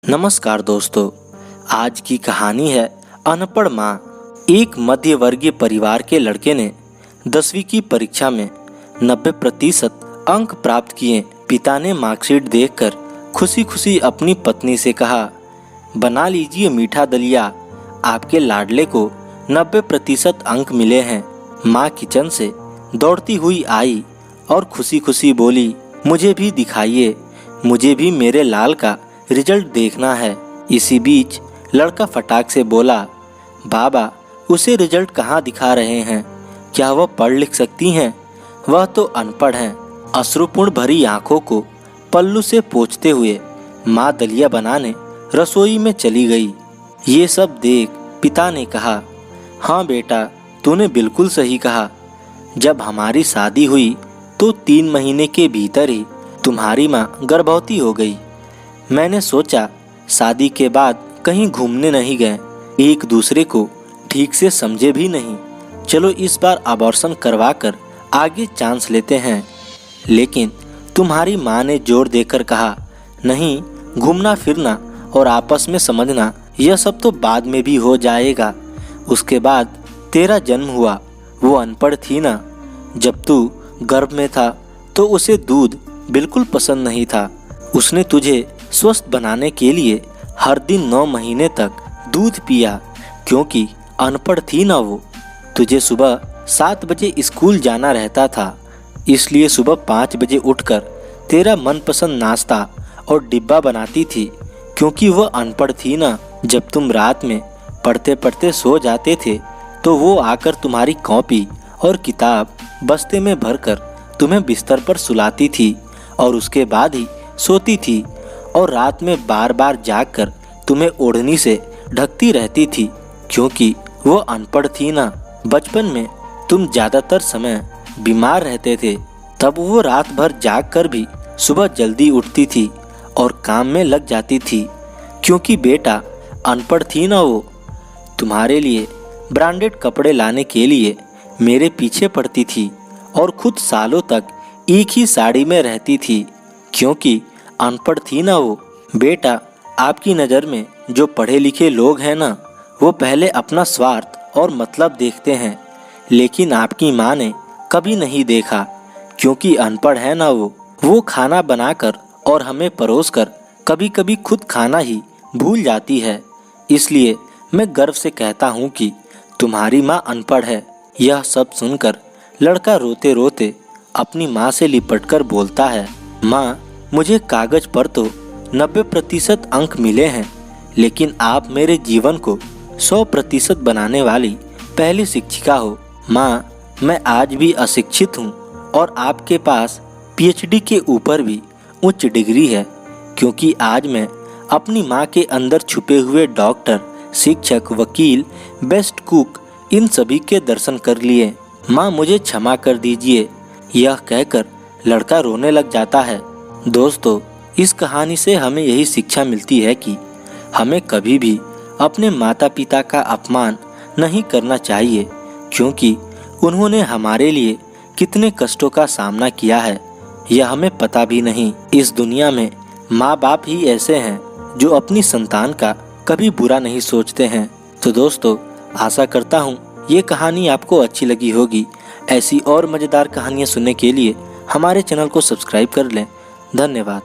नमस्कार दोस्तों, आज की कहानी है अनपढ़ माँ। एक मध्य वर्गीय परिवार के लड़के ने 10वीं की परीक्षा में 90% अंक प्राप्त किए। पिता ने मार्कशीट देखकर खुशी खुशी अपनी पत्नी से कहा, बना लीजिए मीठा दलिया, आपके लाडले को 90% अंक मिले हैं। माँ किचन से दौड़ती हुई आई और खुशी खुशी बोली, मुझे भी दिखाइए, मुझे भी मेरे लाल का रिजल्ट देखना है। इसी बीच लड़का फटाक से बोला, बाबा उसे रिजल्ट कहाँ दिखा रहे हैं? क्या वह पढ़ लिख सकती हैं? वह तो अनपढ़ हैं। अश्रुपूर्ण भरी आंखों को पल्लू से पोंछते हुए माँ दलिया बनाने रसोई में चली गई। ये सब देख पिता ने कहा, हाँ बेटा, तूने बिल्कुल सही कहा। जब हमारी शादी हुई तो 3 महीने के भीतर ही तुम्हारी माँ गर्भवती हो गई। मैंने सोचा शादी के बाद कहीं घूमने नहीं गए, एक दूसरे को ठीक से समझे भी नहीं, चलो इस बार अबॉर्शन करवा कर आगे चांस लेते हैं। लेकिन तुम्हारी माँ ने जोर देकर कहा, नहीं, घूमना फिरना और आपस में समझना यह सब तो बाद में भी हो जाएगा। उसके बाद तेरा जन्म हुआ। वो अनपढ़ थी ना, जब तू गर्भ में था तो उसे दूध बिल्कुल पसंद नहीं था। उसने तुझे स्वस्थ बनाने के लिए हर दिन 9 महीने तक दूध पिया, क्योंकि अनपढ़ थी ना वो। तुझे सुबह 7 बजे स्कूल जाना रहता था, इसलिए सुबह 5 बजे उठकर तेरा मनपसंद नाश्ता और डिब्बा बनाती थी, क्योंकि वह अनपढ़ थी ना। जब तुम रात में पढ़ते पढ़ते सो जाते थे तो वो आकर तुम्हारी कॉपी और किताब बस्ते में भरकर तुम्हें बिस्तर पर सुलाती थी और उसके बाद ही सोती थी, और रात में बार बार जागकर तुम्हें ओढ़नी से ढकती रहती थी, क्योंकि वो अनपढ़ थी ना। बचपन में तुम ज़्यादातर समय बीमार रहते थे, तब वो रात भर जाग कर भी सुबह जल्दी उठती थी और काम में लग जाती थी, क्योंकि बेटा अनपढ़ थी ना वो। तुम्हारे लिए ब्रांडेड कपड़े लाने के लिए मेरे पीछे पड़ती थी और खुद सालों तक एक ही साड़ी में रहती थी, क्योंकि अनपढ़ थी ना वो। बेटा, आपकी नज़र में जो पढ़े लिखे लोग हैं ना, वो पहले अपना स्वार्थ और मतलब देखते हैं, लेकिन आपकी माँ ने कभी नहीं देखा, क्योंकि अनपढ़ है ना वो खाना बनाकर और हमें परोसकर कभी कभी खुद खाना ही भूल जाती है। इसलिए मैं गर्व से कहता हूँ कि तुम्हारी माँ अनपढ़ है। यह सब सुनकर लड़का रोते रोते अपनी माँ से लिपटकर बोलता है, माँ, मुझे कागज पर तो 90% अंक मिले हैं, लेकिन आप मेरे जीवन को 100% बनाने वाली पहली शिक्षिका हो। माँ, मैं आज भी अशिक्षित हूँ और आपके पास PhD के ऊपर भी उच्च डिग्री है, क्योंकि आज मैं अपनी माँ के अंदर छुपे हुए डॉक्टर, शिक्षक, वकील, बेस्ट कुक, इन सभी के दर्शन कर लिए। माँ, मुझे क्षमा कर दीजिए। यह कहकर लड़का रोने लग जाता है। दोस्तों, इस कहानी से हमें यही शिक्षा मिलती है कि हमें कभी भी अपने माता पिता का अपमान नहीं करना चाहिए, क्योंकि उन्होंने हमारे लिए कितने कष्टों का सामना किया है यह हमें पता भी नहीं। इस दुनिया में माँ बाप ही ऐसे हैं जो अपनी संतान का कभी बुरा नहीं सोचते हैं। तो दोस्तों, आशा करता हूँ ये कहानी आपको अच्छी लगी होगी। ऐसी और मज़ेदार कहानियाँ सुनने के लिए हमारे चैनल को सब्सक्राइब कर लें। धन्यवाद।